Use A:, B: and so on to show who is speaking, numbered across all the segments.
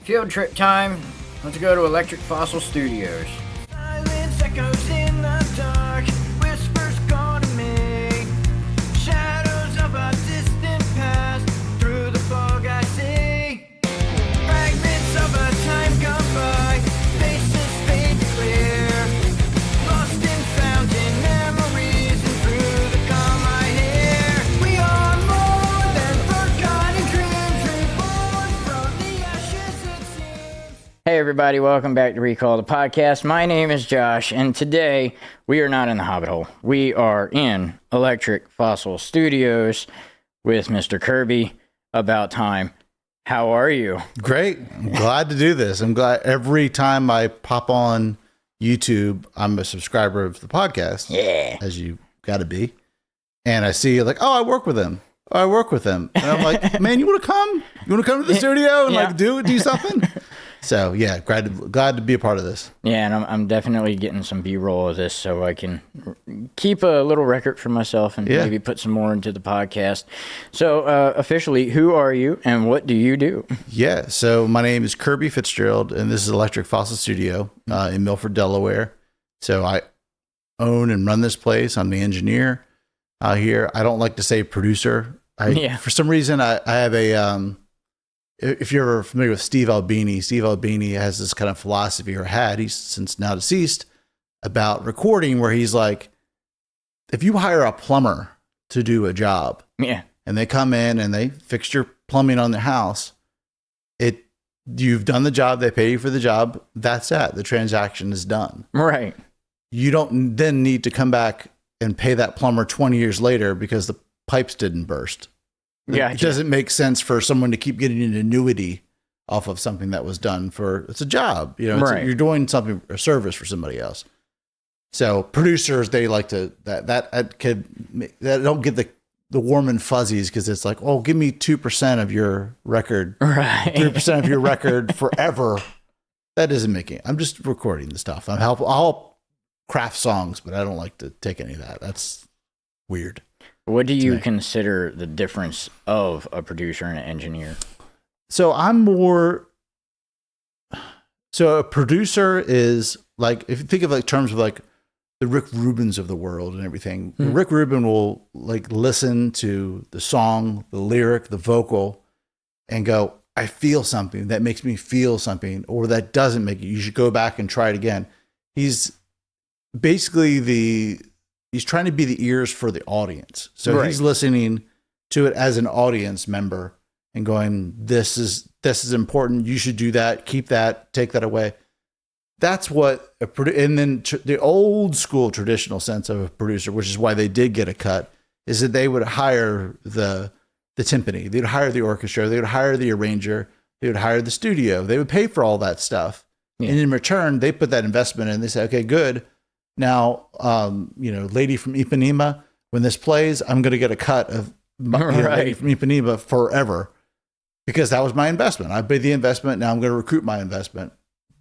A: Field trip time. Let's go to Electric Fossil Studios.
B: Silence echoes in the dark, whispers call to me. Shadows of a distant past, through the fog I see. Fragments of a time gone by, faces fade to clear. Lost and found in memories, and through the calm I hear. We are more than forgotten dreams, reborn from the ashes it seems.
A: Hey everybody, welcome back to Recall the Podcast. My name is Josh, and today we are not in the Hobbit Hole. We are in Electric Fossil Studios with Mr. Kirby. About time. How are you?
C: Great. I'm glad to do this. I'm glad every time I pop on YouTube, I'm a subscriber of the podcast.
A: Yeah.
C: As you got to be. And I see like, oh, I work with him. Oh, I work with him. And I'm like, man, you want to come? You want to come to the studio and
A: Yeah.
C: like do something? So yeah, glad to be a part of this.
A: Yeah, and I'm definitely getting some B-roll of this so I can keep a little record for myself and
C: Yeah.
A: maybe put some more into the podcast. So officially, who are you and what do you do?
C: Yeah. So my name is Kirby Fitzgerald, and this is Electric Fossil Studio in Milford, Delaware. So I own and run this place. I'm the engineer here. I don't like to say producer. For some reason, I have a if you're ever familiar with Steve Albini has this kind of philosophy, or had, he's since now deceased, about recording, where he's like, if you hire a plumber to do a job,
A: Yeah.
C: and they come in and they fix your plumbing on their house, you've done the job, they pay you for the job, that's it. The transaction is done.
A: Right.
C: You don't then need to come back and pay that plumber 20 years later because the pipes didn't burst.
A: Gotcha.
C: It doesn't make sense for someone to keep getting an annuity off of something that was done it's a job,
A: Right.
C: you're doing something, a service for somebody else. So producers, they like to, that don't get the warm and fuzzies, because it's like, oh, give me 2% of your record,
A: Right.
C: 3% of your record forever. That doesn't make it. I'm just recording the stuff. I'll craft songs, but I don't like to take any of that. That's weird.
A: What do you
C: me.
A: consider the difference of a producer and an engineer?
C: So a producer is like, if you think of like terms of like the Rick Rubins of the world and everything, Rick Rubin will like listen to the song, the lyric, the vocal, and go, I feel something that makes me feel something, or that doesn't make it. You should go back and try it again. He's basically he's trying to be the ears for the audience. So
A: Right.
C: he's listening to it as an audience member and going, this is important. You should do that. Keep that, take that away. That's what and then the old school traditional sense of a producer, which is why they did get a cut, is that they would hire the timpani. They'd hire the orchestra. They would hire the arranger. They would hire the studio. They would pay for all that stuff.
A: Yeah.
C: And in return, they put that investment in. They say, okay, good. Now, Lady from Ipanema, when this plays, I'm going to get a cut of Lady from Ipanema forever, because that was my investment. I paid the investment. Now I'm going to recoup my investment.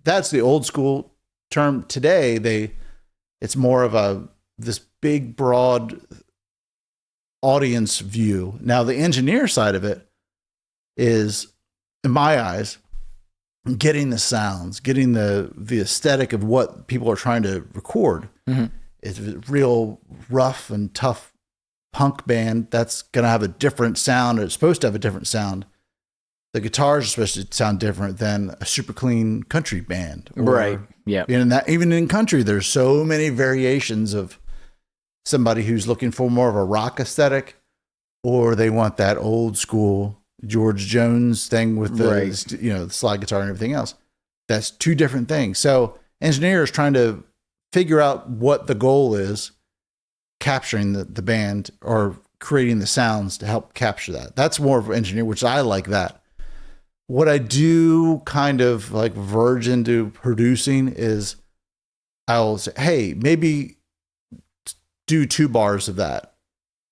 C: That's the old school term. Today, it's more of this big, broad audience view. Now, the engineer side of it is, in my eyes, getting the sounds, getting the aesthetic of what people are trying to record.
A: Mm-hmm.
C: It's a real rough and tough punk band that's going to have a different sound, or it's supposed to have a different sound. The guitars are supposed to sound different than a super clean country band.
A: Right. Yeah.
C: And even in country, there's so many variations of somebody who's looking for more of a rock aesthetic, or they want that old school George Jones thing with the slide guitar and everything else. That's two different things. So engineers trying to figure out what the goal is, capturing the band or creating the sounds to help capture that. That's more of an engineer, which I like that. What I do kind of like verge into producing is I'll say, hey, maybe do 2 bars of that.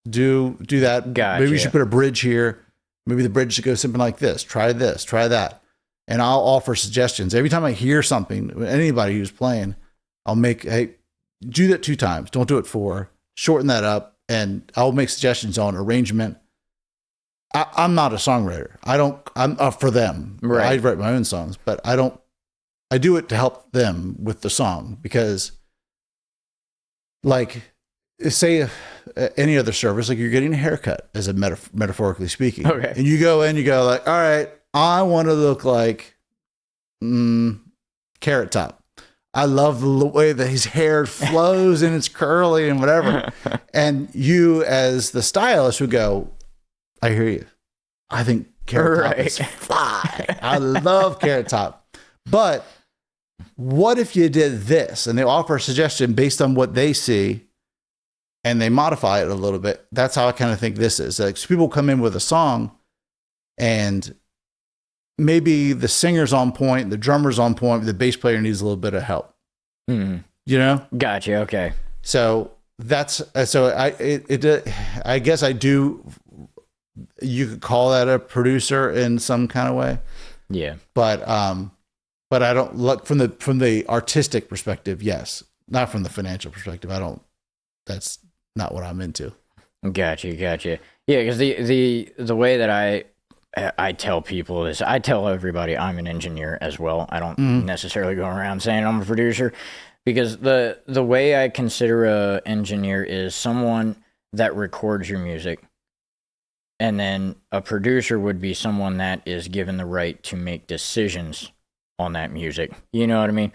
C: Do that.
A: Gotcha.
C: Maybe you should put a bridge here. Maybe the bridge should go something like this. Try that. And I'll offer suggestions. Every time I hear something, anybody who's playing, I'll make, hey, do that 2 times. Don't do it 4. Shorten that up. And I'll make suggestions on arrangement, I'm not a songwriter. I'm for them.
A: Right.
C: I write my own songs, but I do it to help them with the song because, like, say any other service, like you're getting a haircut, as a metaphorically speaking.
A: Okay.
C: And you go in, you go like, all right, I want to look like Carrot Top. I love the way that his hair flows and it's curly and whatever. And you, as the stylist, would go, I hear you. I think Carrot Top is fly. I love Carrot Top. But what if you did this? And they offer a suggestion based on what they see and they modify it a little bit. That's how I kind of think this is. Like, so people come in with a song and maybe the singer's on point, the drummer's on point, but the bass player needs a little bit of help. You know?
A: Gotcha. Okay.
C: So that's I guess I do. You could call that a producer in some kind of way.
A: Yeah.
C: But I don't look from the artistic perspective. Yes, not from the financial perspective. That's not what I'm into.
A: Gotcha. Yeah, because the way that I tell people is, I tell everybody I'm an engineer as well. I don't necessarily go around saying I'm a producer, because the way I consider a engineer is someone that records your music, and then a producer would be someone that is given the right to make decisions on that music. You know what I mean?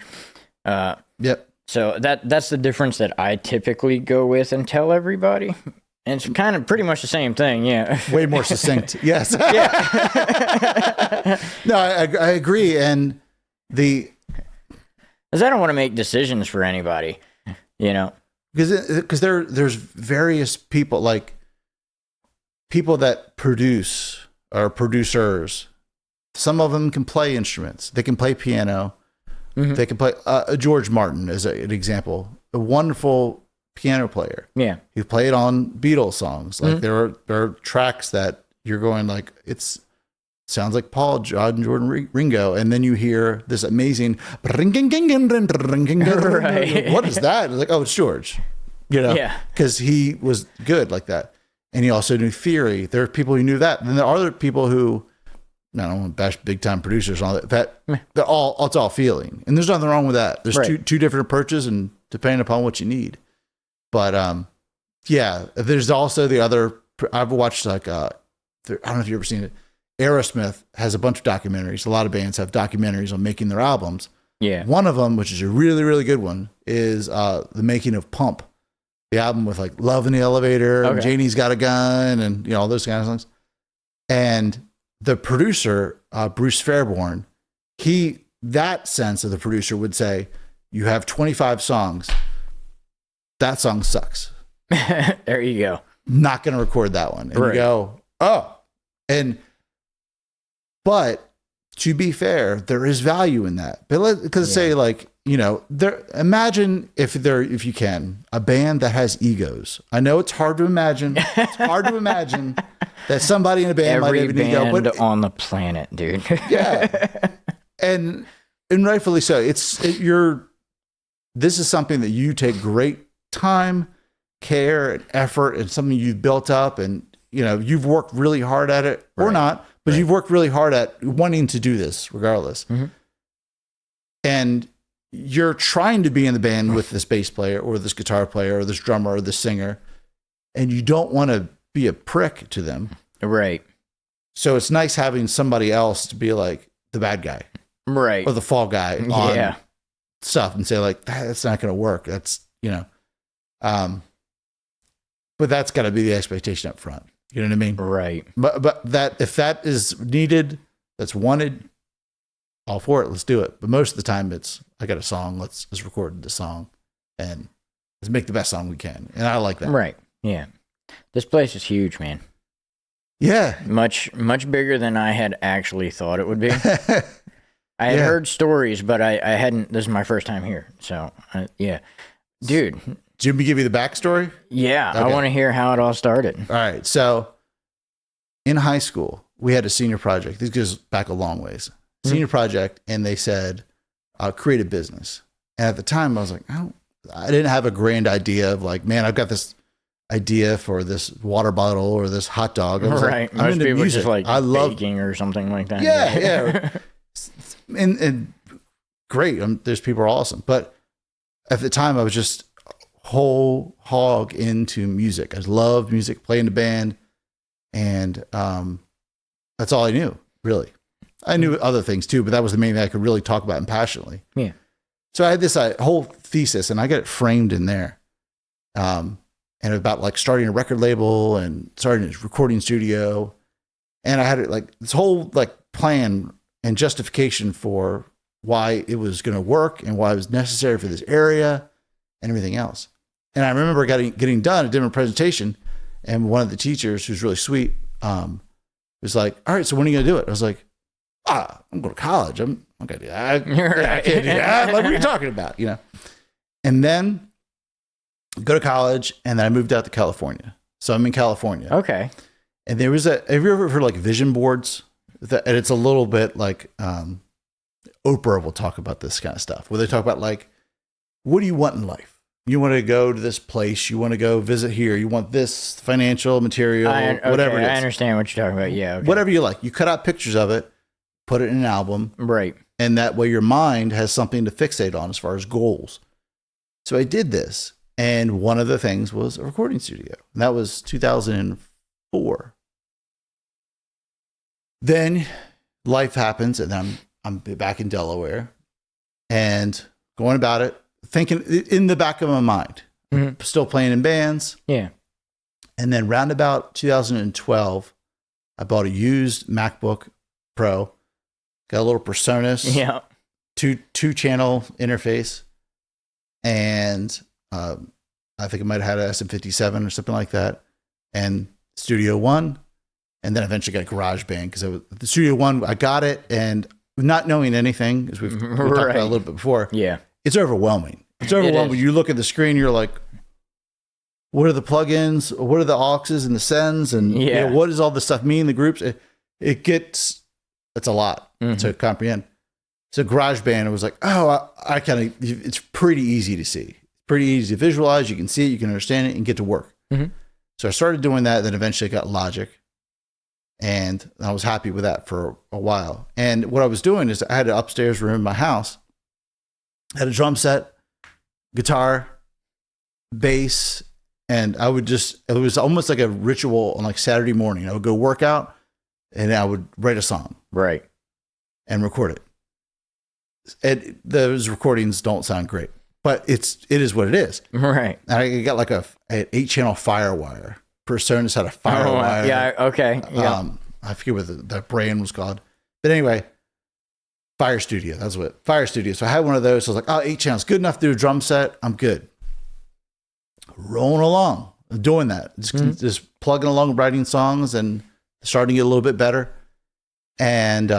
C: Yep.
A: So that's the difference that I typically go with and tell everybody. And it's kind of pretty much the same thing, yeah.
C: Way more succinct. Yes.
A: Yeah.
C: No, I agree. And
A: Because I don't want to make decisions for anybody, you know?
C: because there's various people, like people that produce or producers. Some of them can play instruments. They can play piano. They can play. George Martin is an example. A wonderful piano player.
A: Yeah.
C: He played on Beatles songs. Like there are tracks that you're going like, sounds like Paul, John, Jordan, Ringo, and then you hear this amazing what is that? It's like, oh, it's George. You know?
A: Yeah.
C: Because he was good like that. And he also knew theory. There are people who knew that. And then there are other people who, I don't want to bash big time producers and all that. It's all feeling. And there's nothing wrong with that. There's two different approaches, and depending upon what you need. But yeah, there's also the other. I've watched like I don't know if you've ever seen it. Aerosmith has a bunch of documentaries. A lot of bands have documentaries on making their albums.
A: Yeah.
C: One of them, which is a really, really good one, is the making of Pump, the album with like Love in the Elevator, and Janie's Got a Gun, and all those kind of songs. And the producer, Bruce Fairborn, that sense of the producer would say, you have 25 songs. That song sucks.
A: There you go.
C: Not going to record that one. And you go, oh. But to be fair, there is value in that. But because say like, imagine if you can, a band that has egos. I know it's hard to imagine. It's hard to imagine that somebody in a band might have an ego. But
A: on the planet, dude.
C: Yeah. And rightfully so. This is something that you take great time, care, and effort, and something you've built up, and you've worked really hard at it, or not, but you've worked really hard at wanting to do this regardless. And you're trying to be in the band with this bass player or this guitar player or this drummer or this singer, and you don't want to be a prick to them.
A: Right.
C: So it's nice having somebody else to be like the bad guy.
A: Right.
C: Or the fall guy on stuff and say like, that's not going to work. That's, but that's got to be the expectation up front. You know what I mean?
A: Right.
C: But that, if that is needed, that's wanted, all for it. Let's do it. But most of the time I got a song. Let's record the song and let's make the best song we can. And I like that.
A: Right. Yeah. This place is huge, man.
C: Yeah.
A: Much bigger than I had actually thought it would be. I had heard stories, but I hadn't. This is my first time here. So, yeah. Dude.
C: Jimmy give you the backstory?
A: Yeah. Okay. I want to hear how it all started.
C: All right. So, in high school, we had a senior project. This goes back a long ways. Senior project, and they said, create a business. And at the time, I was like, I didn't have a grand idea of like, man, I've got this idea for this water bottle or this hot dog. I was
A: Right.
C: like, I'm
A: Most
C: into
A: people
C: music.
A: just like
C: I love
A: baking or something like that.
C: Yeah. and great. There's people are awesome, but at the time I was just whole hog into music. I loved music, playing the band, and that's all I knew, really. I knew other things too, but that was the main thing I could really talk about and passionately.
A: Yeah.
C: So I had this whole thesis, and I got it framed in there, and about like starting a record label and starting a recording studio, and I had it like this whole like plan and justification for why it was going to work and why it was necessary for this area and everything else. And I remember getting done a different presentation, and one of the teachers, who's really sweet, was like, "All right, so when are you going to do it?" I was like, I'm going to college. I'm going to do that. I can't do that. Like, what are you talking about? You know? And then go to college, and then I moved out to California. So I'm in California.
A: Okay.
C: And there was have you ever heard like vision boards? And it's a little bit like Oprah will talk about this kind of stuff, where they talk about like, what do you want in life? You want to go to this place. You want to go visit here. You want this financial material, whatever it is.
A: I understand what you're talking about. Yeah. Okay.
C: Whatever you like. You cut out pictures of it, put it in an album.
A: Right.
C: And that way your mind has something to fixate on as far as goals. So I did this. And one of the things was a recording studio. And that was 2004. Then life happens, and I'm back in Delaware and going about it, thinking in the back of my mind, still playing in bands.
A: Yeah.
C: And then round about 2012, I bought a used MacBook Pro, got a little PreSonus,
A: Yeah.
C: two channel interface, and I think it might have had an SM57 or something like that, and Studio One, and then eventually got GarageBand, because the Studio One, I got it, and not knowing anything, as we've talked about a little bit before,
A: Yeah.
C: it's overwhelming. It's overwhelming. When you look at the screen, you're like, what are the plugins? What are the auxes and the sends? And you know, what does all this stuff mean? The groups, it's a lot to comprehend. So GarageBand, it was like, it's pretty easy to see. Pretty easy to visualize. You can see it, you can understand it, and get to work. So I started doing that. Then eventually got Logic, and I was happy with that for a while. And what I was doing is I had an upstairs room in my house, had a drum set, guitar, bass, and I would it was almost like a ritual on like Saturday morning. I would go work out, and I would write a song. Right. And record it. And those recordings don't sound great, but it is what it is. Right. And I got like an 8-channel Firewire. PreSonus had a Firewire.
A: Oh, yeah. Okay. Yeah.
C: I forget what the brand was called, but anyway, Fire Studio. That's what Fire Studio. So I had one of those. So I was like, 8 channels, good enough to do a drum set. I'm good. Rolling along, doing that, just plugging along, writing songs, and starting to get a little bit better. And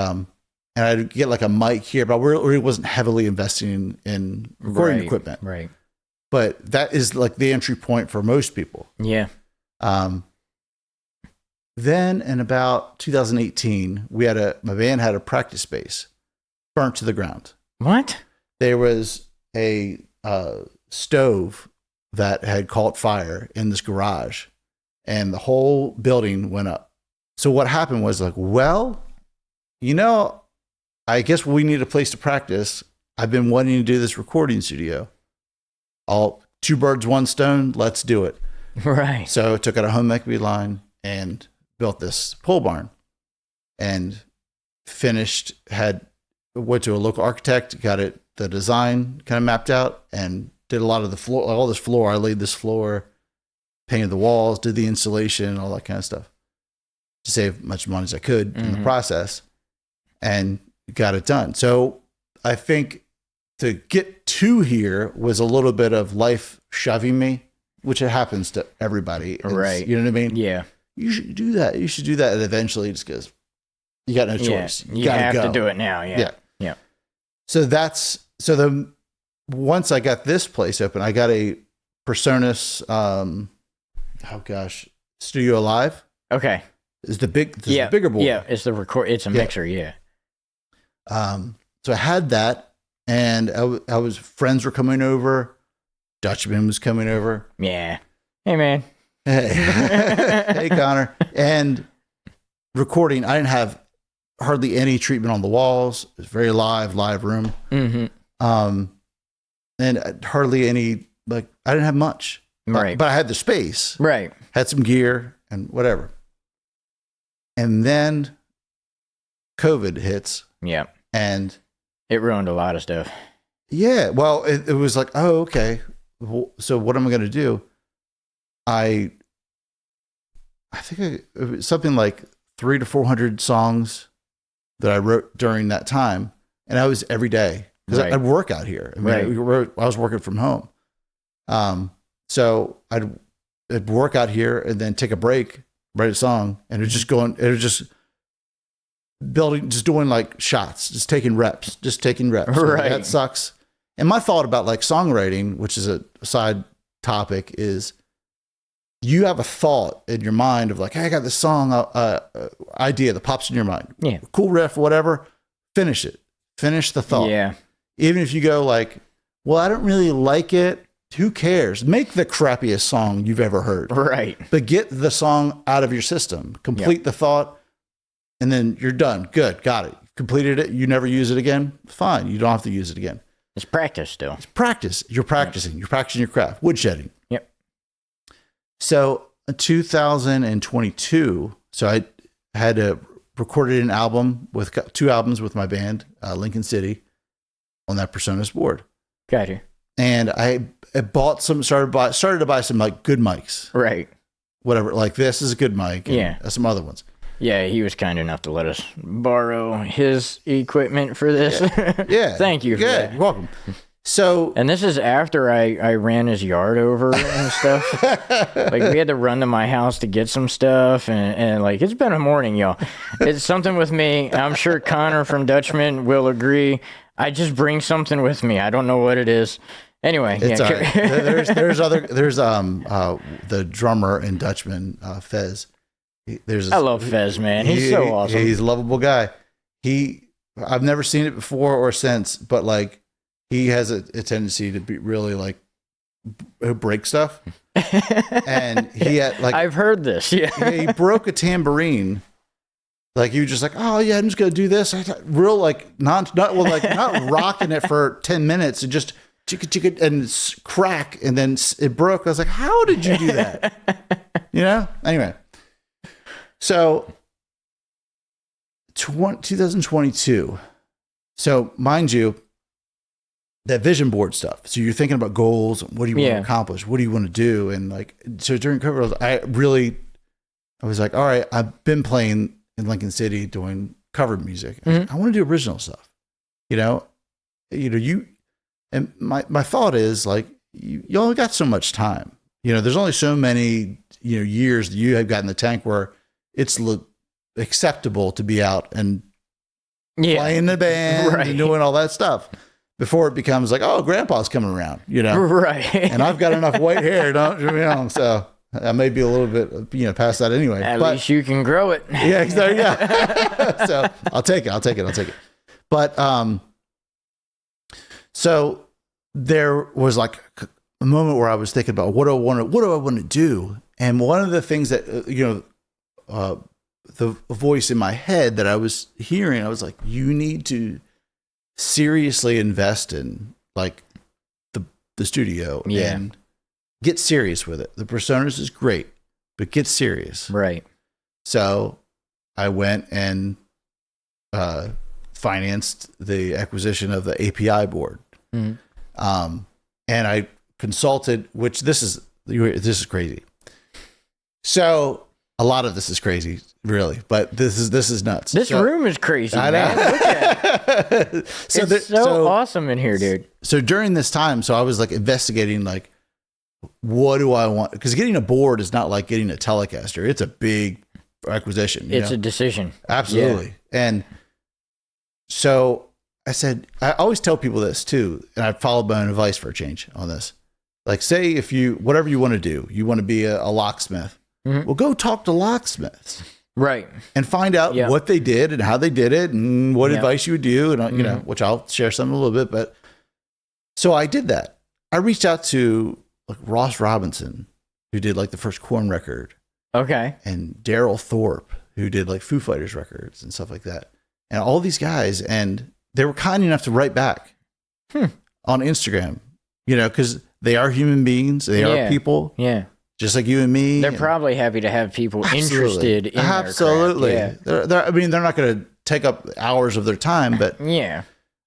C: I'd get like a mic here, but I really wasn't heavily investing in recording equipment. Right. But that is like the entry point for most people. Yeah. Then in about 2018, my band had a practice space burnt to the ground. What? There was a stove that had caught fire in this garage, and the whole building went up. So what happened was like, well, I guess we need a place to practice. I've been wanting to do this recording studio. All 2 birds, 1 stone. Let's do it. Right. So I took out a home equity line and built this pole barn, and went to a local architect, got the design kind of mapped out, and did a lot of the floor, like all this floor. I laid this floor, painted the walls, did the installation, all that kind of stuff to save as much money as I could in the process, and got it done. So I think to get to here was a little bit of life shoving me, which it happens to everybody. Right. You know what I mean? Yeah. You should do that. You should do that. And eventually just goes, you got no choice.
A: You have to do it now. Yeah. Yeah.
C: So once I got this place open, I got a PreSonus, Studio Live. Okay. Is the bigger board.
A: Yeah. It's it's a mixer. Yeah.
C: So I had that, and friends were coming over. Dutchman was coming over.
A: Yeah. Hey man.
C: Hey, Connor. And recording, I didn't have hardly any treatment on the walls. It was very live room. And hardly any, like, I didn't have much.
A: Right.
C: But I had the space.
A: Right.
C: Had some gear and whatever. And then COVID hits.
A: Yeah.
C: And
A: it ruined a lot of stuff.
C: Yeah. Well, it was like, oh, okay. So what am I going to do? I think it was something like 300 to 400 songs that I wrote during that time. And I was every day because I'd work out here. I mean, I was working from home. So I'd work out here and then take a break, write a song, and it was just building, just doing like shots, just taking reps.
A: Right.
C: That sucks. And my thought about like songwriting, which is a side topic, is you have a thought in your mind of like, hey, I got this song idea that pops in your mind.
A: Yeah.
C: Cool riff, whatever. Finish it. Finish the thought.
A: Yeah.
C: Even if you go like, well, I don't really like it. Who cares? Make the crappiest song you've ever heard.
A: Right.
C: But get the song out of your system. Complete the thought, and then you're done. Good. Got it. Completed it. You never use it again. Fine. You don't have to use it again.
A: It's practice still.
C: It's practice. You're practicing. Yep. You're practicing your craft. Woodshedding.
A: Yep.
C: So in 2022, so I had recorded an album with 2 albums with my band, Lincoln City, on that Personas board.
A: Gotcha.
C: And I bought started to buy some like good mics.
A: Right.
C: Whatever. Like this is a good mic. And some other ones.
A: Yeah, he was kind enough to let us borrow his equipment for this.
C: Yeah.
A: Thank you for that.
C: You're welcome. So,
A: and this is after I ran his yard over and stuff. Like we had to run to my house to get some stuff, and like it's been a morning, y'all. It's something with me. I'm sure Connor from Dutchman will agree. I just bring something with me. I don't know what it is. Anyway,
C: it's there's the drummer in Dutchman, Fez.
A: I love Fez, man. He's so awesome.
C: He's a lovable guy. I've never seen it before or since, but like he has a tendency to be really like break stuff. And he had like
A: I've heard this. Yeah,
C: he broke a tambourine. Like you just like, oh yeah, I'm just gonna do this. Real like not rocking it for 10 minutes and just chicka and crack, and then it broke. I was like, how did you do that? You know. Anyway. So, 2022. So, mind you, that vision board stuff. So, you're thinking about goals. What do you want to accomplish? What do you want to do? And like, so during COVID, I was like, all right, I've been playing in Lincoln City doing cover music. I want to do original stuff. And my thought is like, you only got so much time. There's only so many, years that you have got in the tank where it's acceptable to be out and playing the band and doing all that stuff before it becomes like, oh, grandpa's coming around,
A: Right.
C: And I've got enough white hair, so I may be a little bit, past that anyway.
A: At least you can grow it.
C: Yeah, exactly. Yeah. So I'll take it. But, so there was like a moment where I was thinking about what do I want to do? And one of the things that, the voice in my head that I was hearing, I was like, you need to seriously invest in like the studio and get serious with it. The Personas is great, but get serious.
A: Right.
C: So I went and financed the acquisition of the API board. And I consulted, which this is crazy. So a lot of this is crazy, really, but this is nuts.
A: This room is crazy. I know. Man. Look at it. It's so awesome in here, dude.
C: So during this time, I was like investigating, like, what do I want? Because getting a board is not like getting a Telecaster. It's a big acquisition.
A: It's a decision.
C: Absolutely. Yeah. And so I said, I always tell people this too, and I followed my own advice for a change on this. Like, say if whatever you want to do, you want to be a locksmith. Well, go talk to locksmiths.
A: Right.
C: And find out what they did and how they did it and what advice you would do. And, which I'll share some a little bit. But so I did that. I reached out to like Ross Robinson who did like the first Korn record,
A: Okay.
C: and Daryl Thorpe, who did like Foo Fighters records and stuff like that. And all these guys, and they were kind enough to write back on Instagram, because they are human beings. They are people.
A: Yeah.
C: Just like you and me.
A: They're probably happy to have people interested in
C: Absolutely.
A: their craft. Yeah.
C: They're not going to take up hours of their time, but
A: Yeah.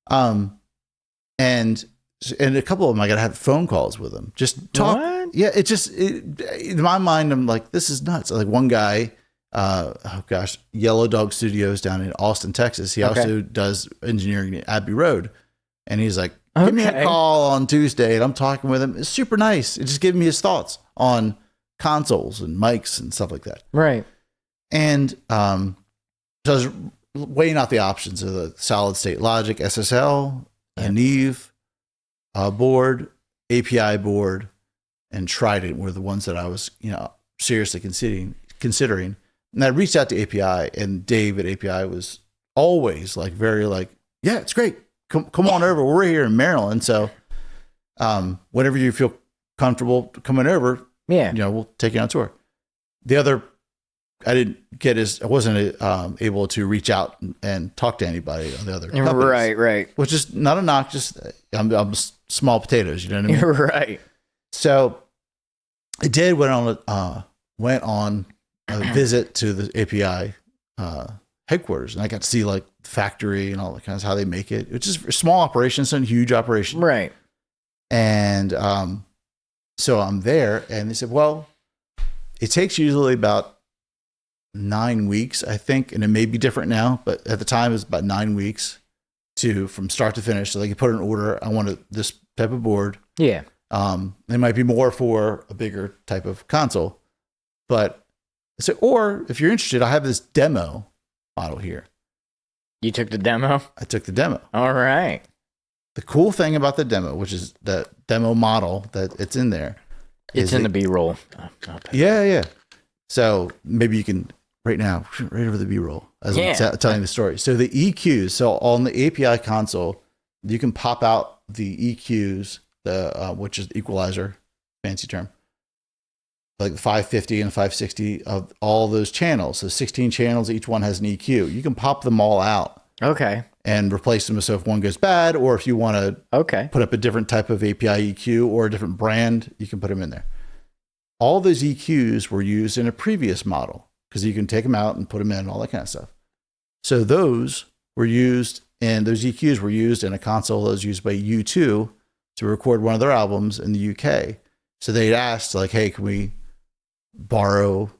C: and a couple of them, I got to have phone calls with them. Just talk.
A: What?
C: Yeah. In my mind, I'm like, this is nuts. Like one guy, Yellow Dog Studios down in Austin, Texas. He also does engineering at Abbey Road. And he's like, give me a call on Tuesday. And I'm talking with him. It's super nice. It just giving me his thoughts on consoles and mics and stuff like that.
A: Right.
C: And so I was weighing out the options of the solid state logic, SSL, a Neve board, API board, and Trident were the ones that I was, seriously considering. And I reached out to API, and Dave at API was always like very like, yeah, it's great. Come on over. We're here in Maryland. So whenever you feel comfortable coming over, we'll take you on tour. The other, I wasn't able to reach out and talk to anybody on the other companies.
A: Right.
C: Which is not a knock, just I'm small potatoes, you know what I mean?
A: Right.
C: So I did went on a visit to the API headquarters, and I got to see like the factory and all that kind of how they make it. It's just a small operation, it's not a huge operation.
A: Right.
C: And so I'm there, and they said, well, it takes usually about 9 weeks, I think, and it may be different now, but at the time it was about 9 weeks from start to finish. So they could put an order. I wanted this type of board.
A: Yeah.
C: There might be more for a bigger type of console, but so, or if you're interested, I have this demo model here.
A: You took the demo?
C: I took the demo.
A: All right.
C: The cool thing about the demo, which is the demo model that it's in there.
A: It's in the B-roll.
C: Yeah. So maybe you can right now, right over the B-roll as I'm telling the story. So the EQs, so on the API console, you can pop out the EQs, which is the equalizer, fancy term, like the 550 and 560 of all those channels. So 16 channels, each one has an EQ. You can pop them all out.
A: Okay.
C: And replace them. So if one goes bad, or if you want to put up a different type of API EQ or a different brand, you can put them in there. All those EQs were used in a previous model because you can take them out and put them in, all that kind of stuff. So those EQs were used in a console that was used by U2 to record one of their albums in the UK. So they'd asked like, hey, can we borrow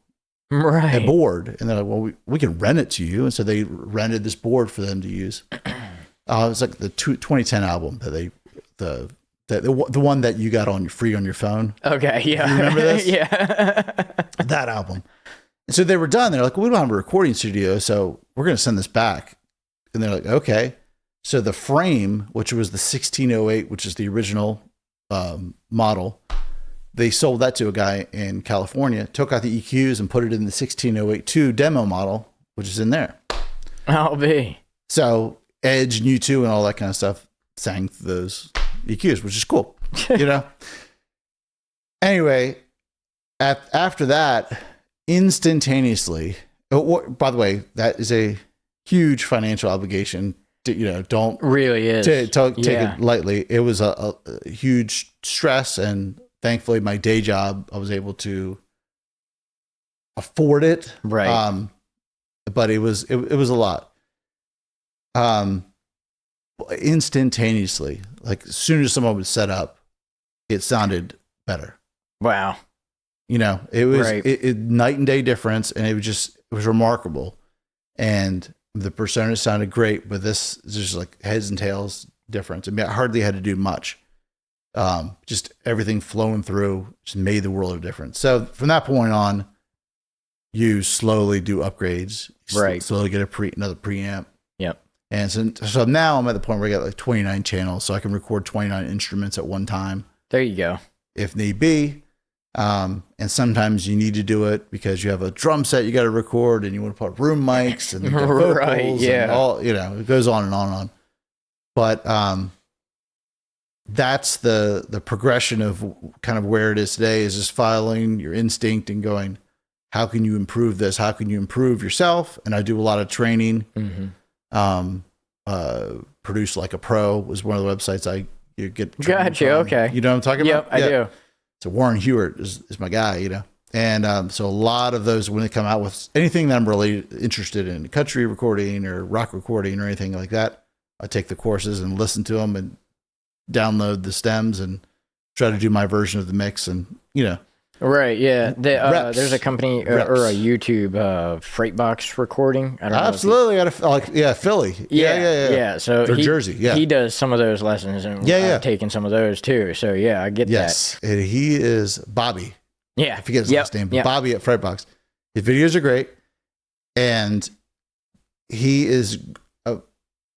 C: a board? And they're like, well, we can rent it to you. And so they rented this board for them to use. It was like the 2010 album that the one that you got on free on your phone.
A: Okay, yeah.
C: You remember this?
A: Yeah.
C: That album. And so they were done. They're like, well, we don't have a recording studio, so we're going to send this back. And they're like, okay. So the frame, which was the 1608, which is the original model, they sold that to a guy in California, took out the EQs and put it in the 16082 demo model, which is in there.
A: I'll be.
C: So Edge and U2 and all that kind of stuff sang those EQs, which is cool, Anyway, after that, instantaneously, by the way, that is a huge financial obligation. Don't
A: really is
C: take it lightly. It was a huge stress, and thankfully, my day job, I was able to afford it.
A: Right.
C: But it was a lot. Instantaneously, like as soon as someone would set up, it sounded better.
A: Wow.
C: It was it night and day difference, and it was remarkable. And the persona sounded great, but this is just like heads and tails difference. I mean, I hardly had to do much. Just everything flowing through just made the world of difference. So from that point on, you slowly do upgrades,
A: right?
C: Slowly get another preamp.
A: Yep.
C: And so now I'm at the point where I got like 29 channels, so I can record 29 instruments at one time.
A: There you go.
C: If need be. And sometimes you need to do it because you have a drum set you got to record, and you want to put room mics and vocals,
A: right? Yeah.
C: And all, it goes on and on and on. But that's the progression of kind of where it is today, is just following your instinct and going, how can you improve this? How can you improve yourself? And I do a lot of training. Produce Like a Pro was one of the websites you get.
A: Gotcha.
C: From.
A: Okay.
C: You know what I'm talking about?
A: I do.
C: So Warren Hewitt is my guy, you know. And so a lot of those, when they come out with anything that I'm really interested in, country recording or rock recording or anything like that, I take the courses and listen to them and download the stems and try to do my version of the mix. And, you know.
A: Right, yeah. There's a company or a YouTube Freight Box Recording. I don't know.
C: Absolutely. Philly. Yeah.
A: So
C: Jersey. Yeah.
A: He does some of those lessons, and I've taken some of those too. So yeah, I get that.
C: Yes. And he is Bobby.
A: Yeah.
C: I forget his last name, but Bobby at Freight Box. His videos are great. And he is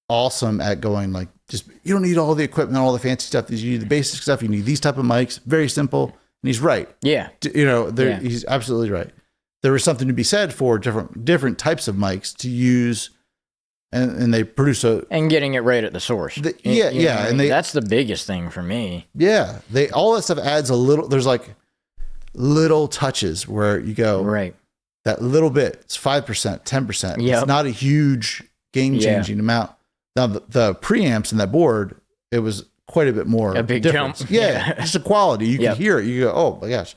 C: awesome at going like, just, you don't need all the equipment, all the fancy stuff. You need the basic stuff. You need these type of mics. Very simple. And he's right.
A: Yeah.
C: You know, he's absolutely right. There is something to be said for different types of mics to use, and they produce
A: and getting it right at the source.
C: And
A: that's the biggest thing for me.
C: Yeah. All that stuff adds a little, there's like little touches where you go,
A: right.
C: That little bit, it's 5%, 10%.
A: Yep.
C: It's not a huge game changing amount. Now the preamps in that board, it was quite a bit more.
A: A big
C: difference.
A: jump.
C: Yeah. Just the quality. You can hear it. You go, oh my gosh.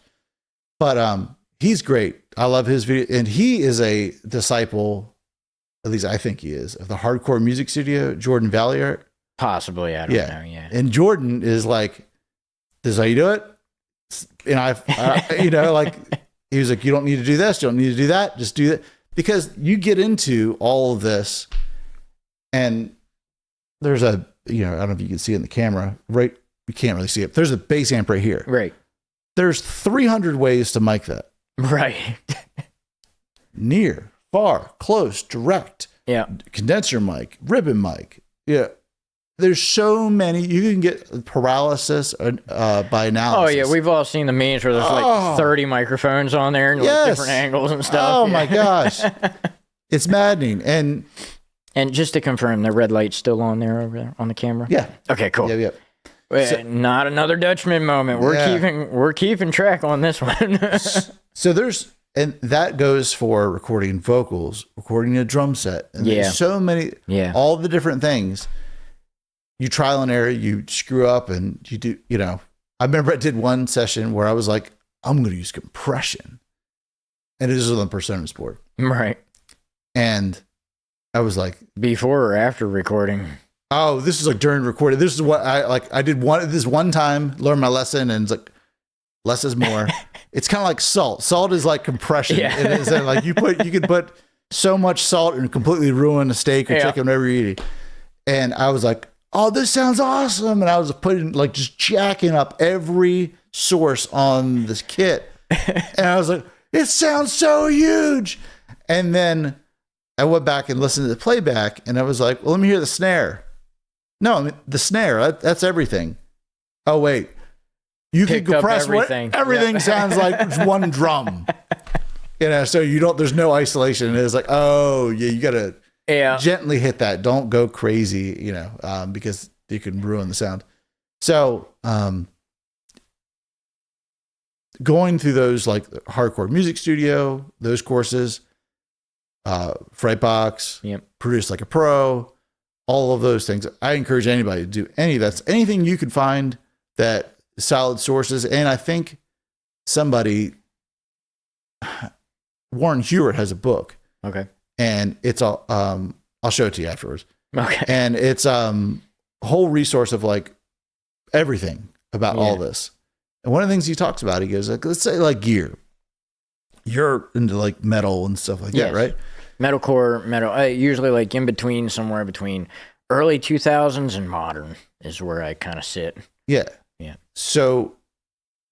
C: But he's great. I love his video. And he is a disciple, at least I think he is, of the hardcore music studio, Jordan Valier.
A: Possibly. I don't know. Yeah.
C: And Jordan is like, this is how you do it. And you know, like, he was like, you don't need to do this. You don't need to do that. Just do that. Because you get into all of this, and there's I don't know if you can see it in the camera, right? You can't really see it. There's a bass amp right here.
A: Right.
C: There's 300 ways to mic that.
A: Right.
C: Near, far, close, direct.
A: Yeah.
C: Condenser mic, ribbon mic. Yeah. There's so many. You can get paralysis by analysis.
A: Oh, yeah. We've all seen the memes where there's like 30 microphones on there and like different angles and stuff.
C: Oh, my gosh. It's maddening.
A: And just to confirm, the red light's still on there over there on the camera?
C: Yeah.
A: Okay, cool.
C: Yeah.
A: So, not another Dutchman moment. We're keeping track on this one.
C: So and that goes for recording vocals, recording a drum set. And there's so many, all the different things. You trial and error, you screw up, and you do, you know. I remember I did one session where I was like, I'm going to use compression. And it is on the Personas board.
A: Right.
C: And I was like,
A: before or after recording?
C: Oh, this is like during recording. This is what I did this one time, learned my lesson, and it's like, less is more. It's kind of like salt. Salt is like compression.
A: Yeah.
C: And it's like you can put so much salt and completely ruin a steak or chicken, whatever you're eating. And I was like, oh, this sounds awesome. And I was putting like just jacking up every source on this kit. And I was like, it sounds so huge. And then I went back and listened to the playback, and I was like, well, let me hear the snare. No, I mean, the snare, that's everything. Oh, wait. You can compress everything. Everything sounds like one drum. You know, so there's no isolation. It's like, oh, yeah, you got to gently hit that. Don't go crazy, you know, because you can ruin the sound. So, going through those, like hardcore music studio, those courses, Freight Box, Produce Like a Pro, all of those things. I encourage anybody to do any of that. Anything you can find that solid sources. And I think Warren Hewitt has a book.
A: Okay.
C: And it's all, I'll show it to you afterwards.
A: Okay.
C: And it's a whole resource of like everything about all this. And one of the things he talks about, he goes, like, let's say like gear. You're into like metal and stuff like that, right?
A: Metalcore, usually like in between, somewhere between early 2000s and modern is where I kind of sit.
C: Yeah. So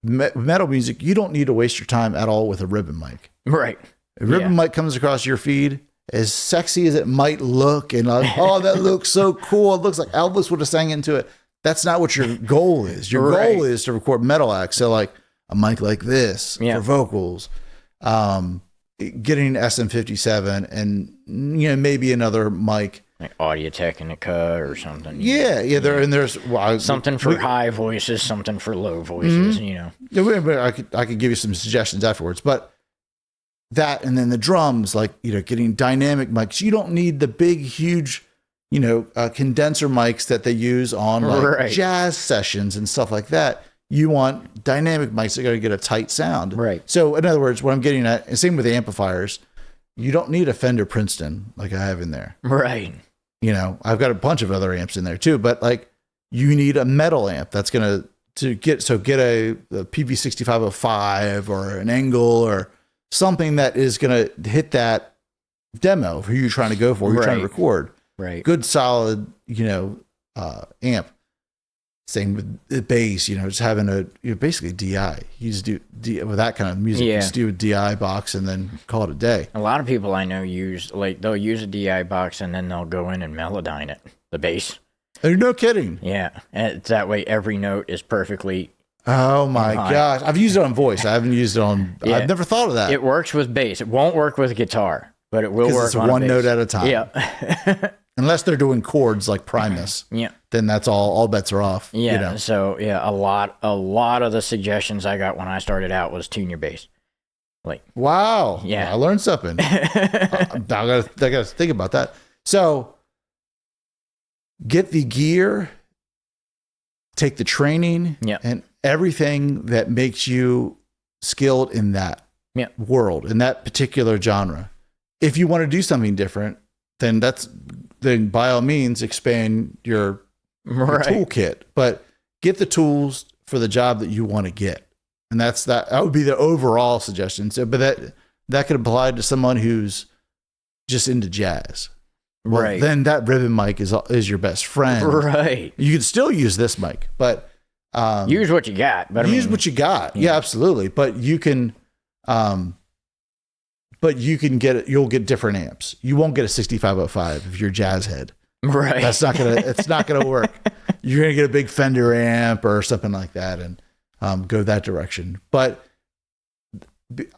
C: metal music, you don't need to waste your time at all with a ribbon mic.
A: Right.
C: A ribbon mic comes across your feed, as sexy as it might look, and like, oh, that looks so cool. It looks like Elvis would have sang into it. That's not what your goal is. Your goal is to record metal acts. So like a mic like this for vocals, getting SM57 and, you know, maybe another mic
A: Like Audio Technica or something.
C: Yeah, there's
A: Something for high voices, something for low voices, you know.
C: Yeah, I could give you some suggestions afterwards, but that, and then the drums, like, you know, getting dynamic mics. You don't need the big, huge, you know, condenser mics that they use on like jazz sessions and stuff like that. You want dynamic mics that are going to get a tight sound.
A: Right.
C: So in other words, what I'm getting at, and same with the amplifiers, you don't need a Fender Princeton like I have in there.
A: Right.
C: You know, I've got a bunch of other amps in there too, but like you need a metal amp that's going to get a PV6505 or an Engel or something that is going to hit that demo for who you're trying to go for, you're trying to record.
A: Right.
C: Good, solid, you know, amp. Same with the bass, you know, just having basically DI. You just do with that kind of music. You just do a DI box and then call it a day.
A: A lot of people I know they'll use a DI box and then they'll go in and melodyne it, the bass.
C: Oh, no kidding.
A: Yeah. And it's that way every note is perfectly.
C: Oh my gosh. I've used it on voice. I haven't used it on, I've never thought of that.
A: It works with bass. It won't work with guitar, but it will work
C: it's
A: on
C: one
A: bass.
C: note at a time.
A: Yeah.
C: Unless they're doing chords like Primus.
A: Yeah.
C: Then that's all bets are off.
A: Yeah.
C: You know?
A: So yeah, a lot of the suggestions I got when I started out was tune your bass. Like,
C: wow.
A: Yeah.
C: I learned something. I gotta think about that. So get the gear, take the training, and everything that makes you skilled in that world, in that particular genre. If you want to do something different, then by all means expand your toolkit, but get the tools for the job that you want to get. And that would be the overall suggestion. So, but that could apply to someone who's just into jazz. Well,
A: right.
C: Then that ribbon mic is your best friend.
A: Right.
C: You can still use this mic, but
A: use what you got. But
C: what you got. Yeah, absolutely. But you can get it. You'll get different amps. You won't get a 6505 if you're a jazz head.
A: Right.
C: It's not gonna work. You're gonna get a big Fender amp or something like that and go that direction. But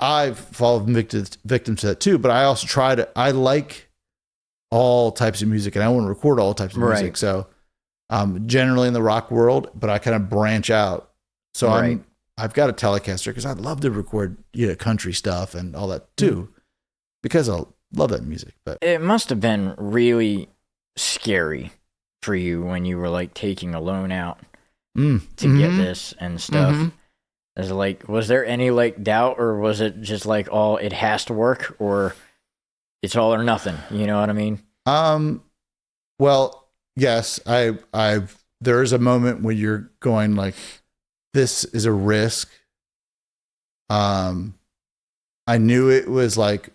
C: I've fallen victim to that too. But I also I like all types of music and I want to record all types of music.
A: Right.
C: So generally in the rock world, but I kind of branch out. So I've got a Telecaster because I'd love to record, you know, country stuff and all that too, because I love that music. But
A: it must have been really scary for you when you were like taking a loan out to get this and stuff. Was there any like doubt, or was it just like it has to work, or it's all or nothing? You know what I mean?
C: Well, yes, there is a moment when you're going like, this is a risk. I knew it was like,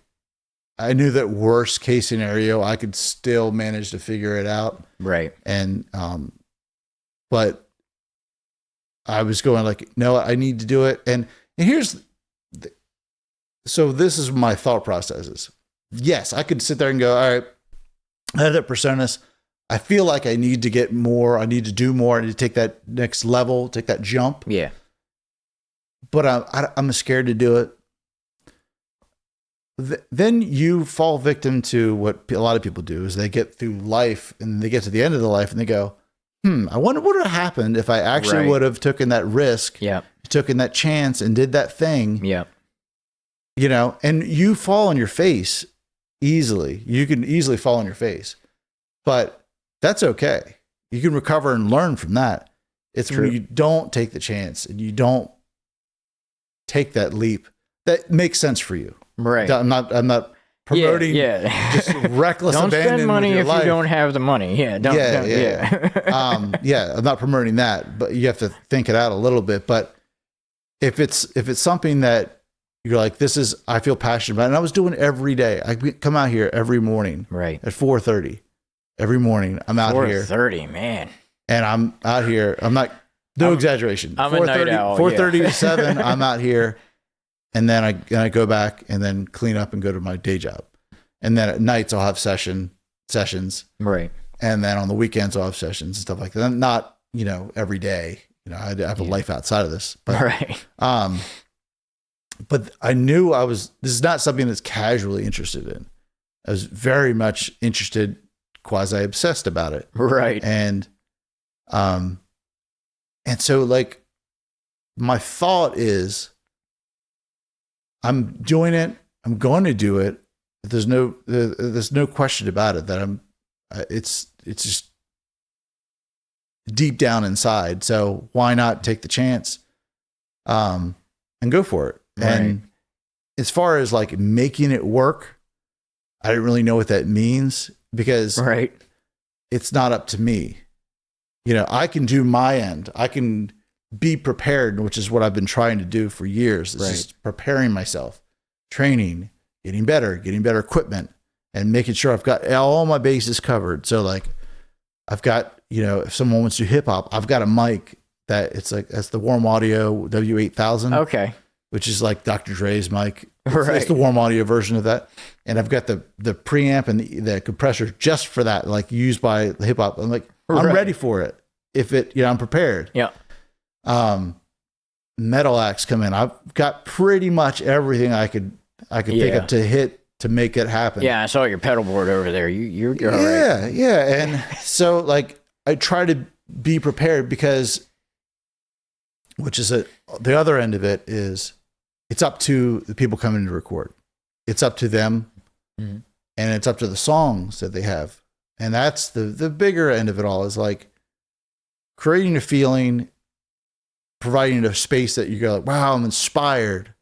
C: I knew that worst case scenario, I could still manage to figure it out.
A: Right.
C: And, but I was going like, no, I need to do it. And so this is my thought processes. Yes, I could sit there and go, all right, I have that personas. I feel like I need to get more. I need to do more. I need to take that next level, take that jump.
A: Yeah.
C: But I'm scared to do it. Then you fall victim to what a lot of people do is they get through life and they get to the end of the life and they go, I wonder what would have happened if I actually would have taken that risk, taken that chance and did that thing.
A: Yeah.
C: You know, and you fall on your face easily. You can easily fall on your face, but that's okay. You can recover and learn from that. It's when you don't take the chance and you don't take that leap that makes sense for you.
A: Right.
C: I'm not promoting just reckless
A: don't
C: abandon
A: spend money if
C: life.
A: You don't have the money. Yeah.
C: I'm not promoting that, but you have to think it out a little bit. But if it's something that you're like, I feel passionate about it, and I was doing it every day. I come out here every morning,
A: right,
C: at 4:30. Every morning, I'm out here.
A: 4:30, man.
C: And I'm out here. I'm not, exaggeration.
A: I'm a night owl.
C: 4:30 to 7, I'm out here. And then I go back and then clean up and go to my day job. And then at nights, I'll have sessions.
A: Right.
C: And then on the weekends, I'll have sessions and stuff like that. Not, every day. I have a life outside of this. But,
A: right.
C: But I knew this is not something that's casually interested in. I was very much interested, quasi obsessed about it.
A: Right.
C: And so like my thought is I'm doing it. I'm going to do it. There's no question about it that it's just deep down inside. So why not take the chance, and go for it?
A: Right.
C: And as far as like making it work, I didn't really know what that means because
A: Right.
C: it's not up to me. You know, I can do my end. I can be prepared, which is what I've been trying to do for years. It's
A: Right.
C: just preparing myself, training, getting better equipment, and making sure I've got all my bases covered. So like I've got, you know, if someone wants to do hip hop, I've got a mic that's the Warm Audio W8000.
A: Okay.
C: Which is like Dr. Dre's mic.
A: Right.
C: It's the warm audio version of that. And I've got the preamp and the compressor just for that, like used by hip hop. I'm like, I'm
A: Right.
C: ready for it. If it, you know, I'm prepared.
A: Yeah.
C: Metal acts come in. I've got pretty much everything I could pick up to hit to make it happen.
A: Yeah. I saw your pedal board over there. You're all right.
C: Yeah. Yeah. And so like I try to be prepared because, which is the other end of it is, it's up to the people coming to record. It's up to them,
A: Mm-hmm.
C: and it's up to the songs that they have. And that's the bigger end of it all, is like creating a feeling, providing a space that you go like, wow, I'm inspired.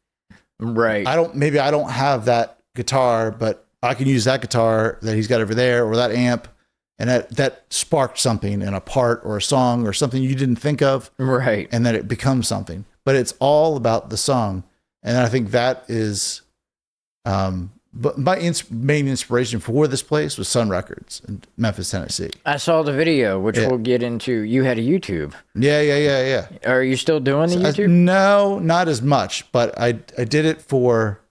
A: Right.
C: I don't have that guitar, but I can use that guitar that he's got over there, or that amp, and that sparked something in a part or a song or something you didn't think of.
A: Right.
C: And then it becomes something. But it's all about the song. And I think that is, but my main inspiration for this place was Sun Records in Memphis, Tennessee.
A: I saw the video, which
C: Yeah.
A: we'll get into. You had a YouTube.
C: Yeah.
A: Are you still doing the YouTube?
C: No, not as much, but I did it for,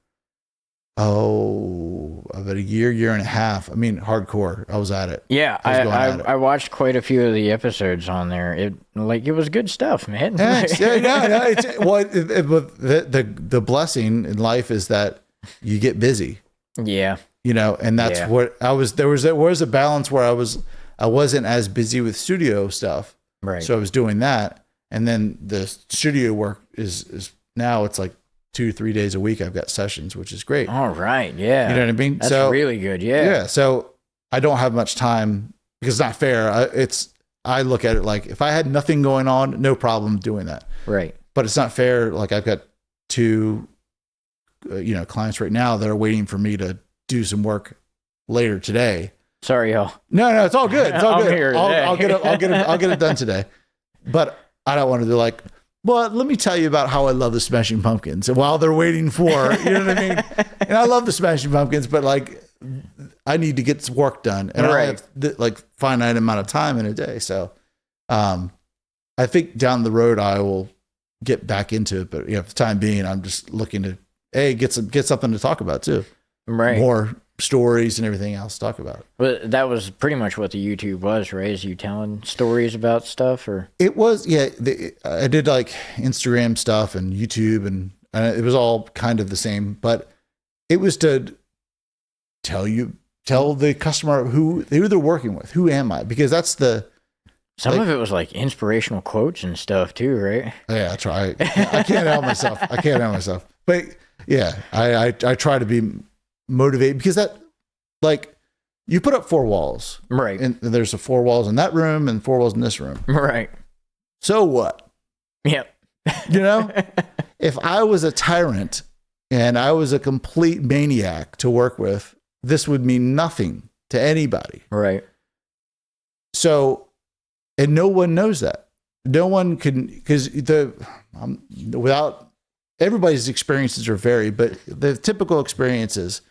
C: about a year and a half. I mean, hardcore. I was at it.
A: Yeah,
C: I was going at it.
A: I watched quite a few of the episodes on there. It was good stuff, man.
C: Yes, no. The blessing in life is that you get busy.
A: Yeah.
C: You know, and that's what I was. There was a balance where I wasn't as busy with studio stuff,
A: Right.
C: so I was doing that, and then the studio work is now it's like 2-3 days a week. I've got sessions, which is great.
A: All right. Yeah.
C: You know what I mean?
A: That's
C: so
A: really good. Yeah.
C: yeah. So I don't have much time because it's not fair. I look at it like if I had nothing going on, no problem doing that.
A: Right.
C: But it's not fair. Like I've got two, clients right now that are waiting for me to do some work later today.
A: Sorry, y'all.
C: No, it's all good. It's all
A: I'm
C: good.
A: here
C: I'll
A: today.
C: get it done today. But I don't want to do like, well, let me tell you about how I love the Smashing Pumpkins. And while they're waiting for, you know what I mean? And I love the Smashing Pumpkins, but like, I need to get some work done, and I have like finite amount of time in a day. So, I think down the road I will get back into it. But for the time being, I'm just looking to get something to talk about too.
A: Right.
C: More stories and everything else to talk about.
A: But that was pretty much what the YouTube was, right? Is you telling stories about stuff, or?
C: It was, yeah. I did like Instagram stuff and YouTube, and it was all kind of the same, but it was to tell the customer who they're working with. Who am I? Because that's
A: Some of it was like inspirational quotes and stuff too, right?
C: Yeah, I try. I can't help myself. But yeah, I try to be motivated because that, like, you put up 4 walls,
A: Right.
C: and there's 4 walls in that room and 4 walls in this room.
A: Right.
C: So what?
A: Yep.
C: You know, if I was a tyrant and I was a complete maniac to work with, this would mean nothing to anybody.
A: Right.
C: So, and no one knows that. No one can, because without everybody's experiences are varied, but the typical experiences,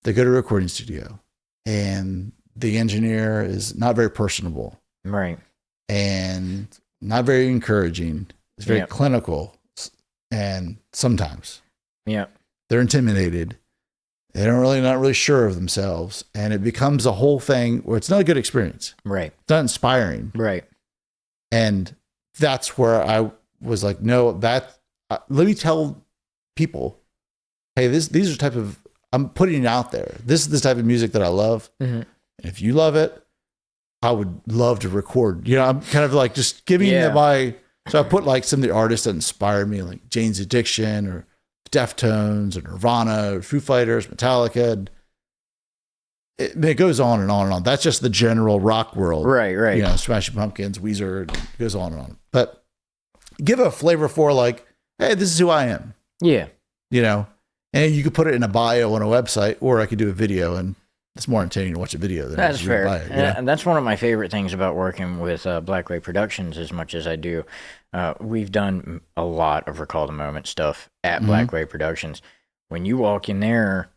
C: they go to a recording studio and the engineer is not very personable,
A: Right.
C: and not very encouraging. It's very
A: Yep.
C: clinical, and sometimes
A: Yeah.
C: they're intimidated. They're not really sure of themselves, and it becomes a whole thing where it's not a good experience.
A: Right.
C: It's not inspiring.
A: Right.
C: And that's where I was like, no, let me tell people, hey, these are type of, I'm putting it out there. This is the type of music that I love.
A: Mm-hmm.
C: And if you love it, I would love to record. You know, I'm kind of like just giving
A: Yeah.
C: them so I put like some of the artists that inspired me, like Jane's Addiction or Deftones or Nirvana or Foo Fighters, Metallica. And it goes on and on and on. That's just the general rock world.
A: Right.
C: You know, Smashing Pumpkins, Weezer, it goes on and on. But give a flavor for like, hey, this is who I am.
A: Yeah.
C: You know, and you could put it in a bio on a website, or I could do a video, and it's more entertaining to watch a video than
A: That's
C: to read a
A: fair.
C: bio, you know?
A: And that's one of my favorite things about working with Blackway Productions as much as I do. We've done a lot of Recall the Moment stuff at Blackway Productions. When you walk in there,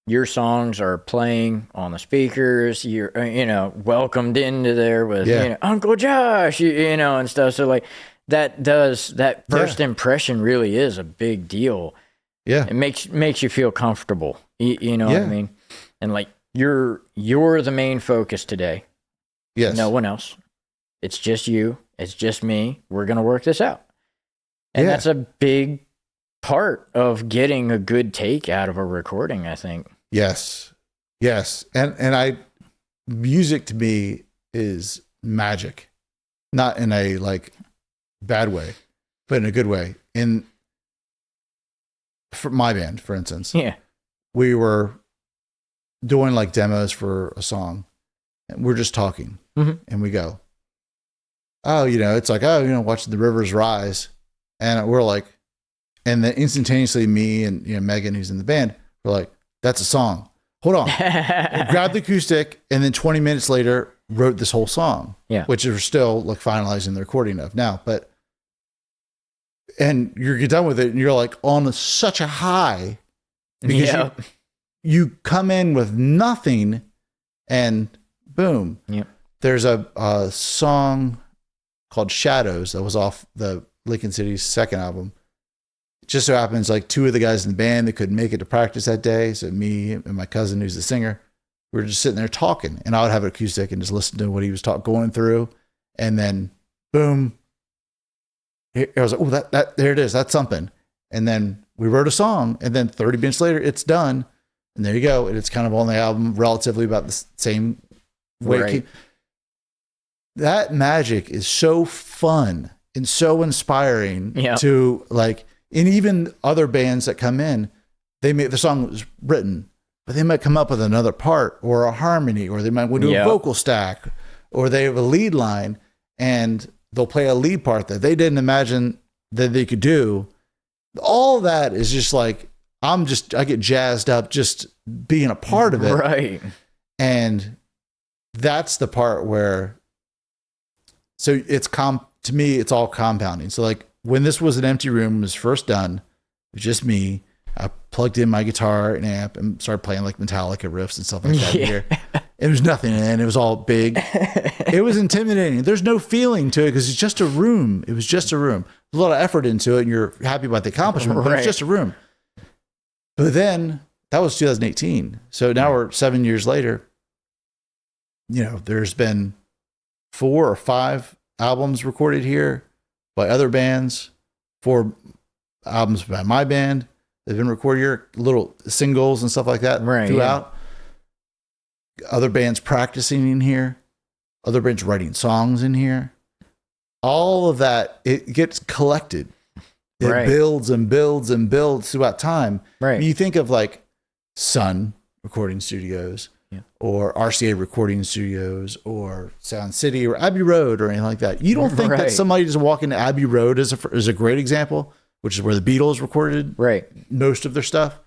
A: your songs are playing on the speakers. You're, welcomed into there with, Uncle Josh, and stuff. So, like, that first impression really is a big deal.
C: Yeah.
A: It makes you feel comfortable. You know what I mean? And, like, you're the main focus today.
C: Yes.
A: No one else. It's just you. It's just me. We're going to work this out. And that's a big part of getting a good take out of a recording, I think.
C: Yes. And music to me is magic, not in a like bad way, but in a good way. For my band, for instance, we were doing like demos for a song, and we're just talking, and we go, oh, it's like, oh, watching the rivers rise, and we're like, and then instantaneously, me and Megan, who's in the band, we're like, that's a song. Hold on. Grabbed the acoustic, and then 20 minutes later wrote this whole song, which we're still like finalizing the recording of now. And you're done with it, and you're like on such a high because you come in with nothing, and boom. Yep. There's a song called Shadows that was off the Lincoln City's second album. Just so happens like two of the guys in the band that couldn't make it to practice that day. So me and my cousin, who's the singer, we were just sitting there talking, and I would have an acoustic and just listen to what he was going through. And then boom, I was like, oh, that there it is. That's something. And then we wrote a song, and then 30 minutes later it's done. And there you go. And it's kind of on the album relatively about the same way.
A: Right.
C: That magic is so fun and so inspiring to like, and even other bands that come in, the song was written, but they might come up with another part or a harmony, or they might do a vocal stack, or they have a lead line and they'll play a lead part that they didn't imagine that they could do. All that is just like, I get jazzed up just being a part of it.
A: Right.
C: And that's the part where, so to me, it's all compounding. So like, when this was an empty room, was first done, it was just me. I plugged in my guitar and amp and started playing like Metallica riffs and stuff like that here. It was nothing, and it was all big. It was intimidating. There's no feeling to it because it's just a room. It was just a room. There's a lot of effort into it, and you're happy about the accomplishment, but it's just a room. But then, that was 2018. So now we're 7 years later. There's been 4 or 5 albums recorded here by other bands, 4 albums by my band. They've been recorded here, little singles and stuff like that throughout. Other bands practicing in here, other bands writing songs in here. All of that, it gets collected. It builds and builds and builds throughout time. Right. You think of like Sun Recording Studios, or RCA Recording Studios, or Sound City, or Abbey Road, or anything like that. You don't think that somebody just walking to Abbey Road is a great example, which is where the Beatles recorded most of their stuff.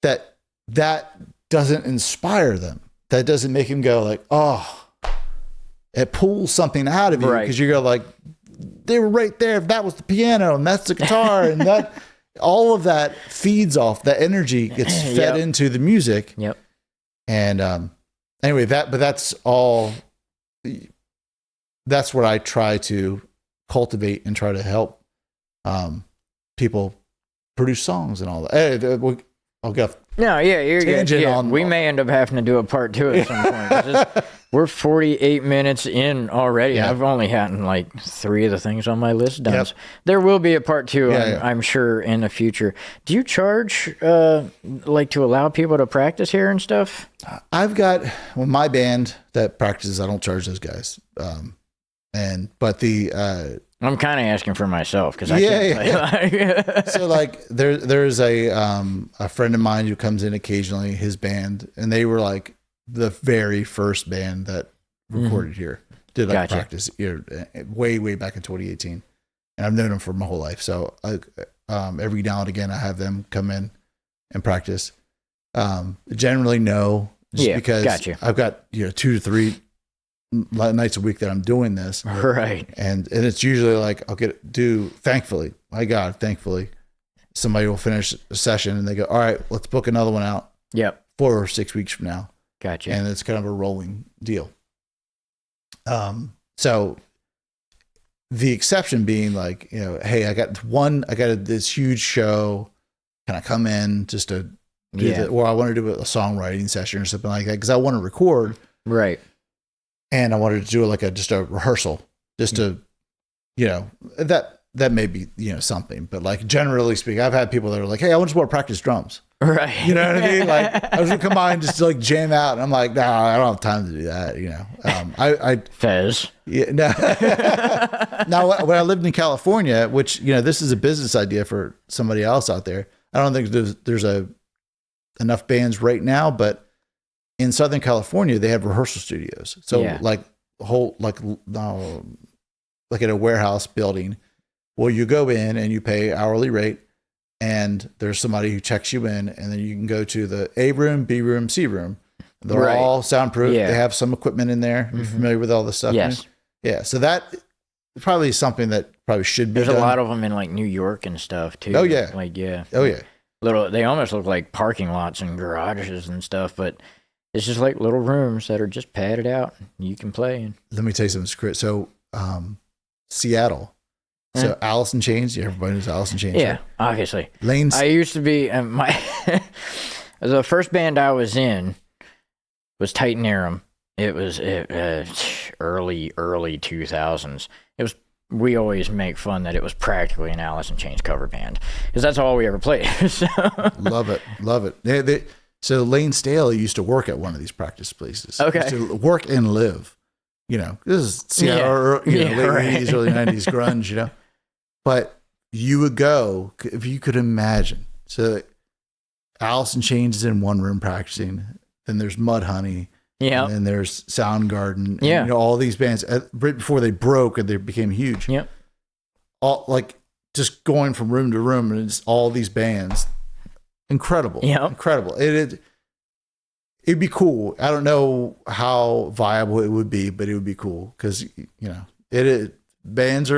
C: That doesn't inspire them. That doesn't make them go like, oh, it pulls something out of you because you go like, they were right there. That was the piano, and that's the guitar, and that all of that feeds off. That energy gets fed into the music. Yep. And anyway, that's all. That's what I try to cultivate and try to help people produce songs and all that. I'll go.
A: No, yeah, you're good.
C: Tangent
A: Yeah,
C: on-
A: we may end up having to do a part 2 at some point. 'Cause we're 48 minutes in already.
C: Yeah.
A: I've only had like 3 of the things on my list done.
C: Yep.
A: So there will be a part 2,
C: Yeah,
A: I'm sure, in the future. Do you charge, like, to allow people to practice here and stuff?
C: I've got my band that practices. I don't charge those guys. But the
A: I'm kind of asking for myself because I
C: Yeah,
A: can't play. Like,
C: so like there's a friend of mine who comes in occasionally, his band, and they were like the very first band that recorded here, did like
A: Gotcha.
C: practice way back in 2018, and I've known them for my whole life. So every now and again I have them come in and practice. Generally no, just
A: Yeah,
C: because
A: gotcha.
C: I've got 2 to 3 nights a week that I'm doing this.
A: right.
C: And it's usually like thankfully, my God, thankfully, somebody will finish a session and they go, all right, let's book another one out
A: Yep.
C: 4 or 6 weeks from now.
A: Gotcha.
C: And it's kind of a rolling deal. So the exception being like, hey, I got this huge show. Can I come in just to do
A: Yeah.
C: or I want to do a songwriting session or something like that? Because I want to record.
A: Right.
C: And I wanted to do like just a rehearsal, just to, that may be, something, but like generally speaking, I've had people that are like, hey, I just want to practice drums.
A: Right.
C: You know what I mean? Like I was gonna come by and just like jam out. And I'm like, no, I don't have time to do that. I
A: Fez.
C: yeah, no. Now, when I lived in California, which, this is a business idea for somebody else out there. I don't think there's enough bands right now, but in Southern California, they have rehearsal studios. So
A: Yeah.
C: like at a warehouse building, well, you go in and you pay hourly rate, and there's somebody who checks you in, and then you can go to the A room, B room, C room. They're
A: Right.
C: all soundproof.
A: Yeah.
C: They have some equipment in there. You're familiar with all this stuff?
A: Yes.
C: Yeah. So that probably is something that probably should be
A: There's
C: done.
A: a lot of them in like New York and stuff too.
C: Oh, yeah.
A: Like, yeah.
C: Oh yeah.
A: They almost look like parking lots and garages and stuff, but it's just like little rooms that are just padded out. You can play in.
C: Let me tell you something, Chris. So Seattle. So Alice in Chains. Everybody knows Alice in Chains.
A: Yeah,
C: Right?
A: obviously.
C: Lane's.
A: I used to be the first band I was in was Titan Arum. It was early 2000s. We always make fun that it was practically an Alice in Chains cover band because that's all we ever played. So.
C: Love it. So Lane Staley used to work at one of these practice places.
A: Okay.
C: Used to work and live. This is Seattle, late
A: right.
C: 80s, early 90s grunge, But you would go, if you could imagine. So Alice in Chains is in one room practicing. Then there's Mudhoney.
A: Yeah.
C: And then there's Soundgarden. And,
A: Yeah.
C: all these bands right before they broke and they became huge.
A: Yep.
C: All like just going from room to room, and it's all these bands. Incredible.
A: Yeah.
C: Incredible. It'd be cool. I don't know how viable it would be, but it would be cool because bands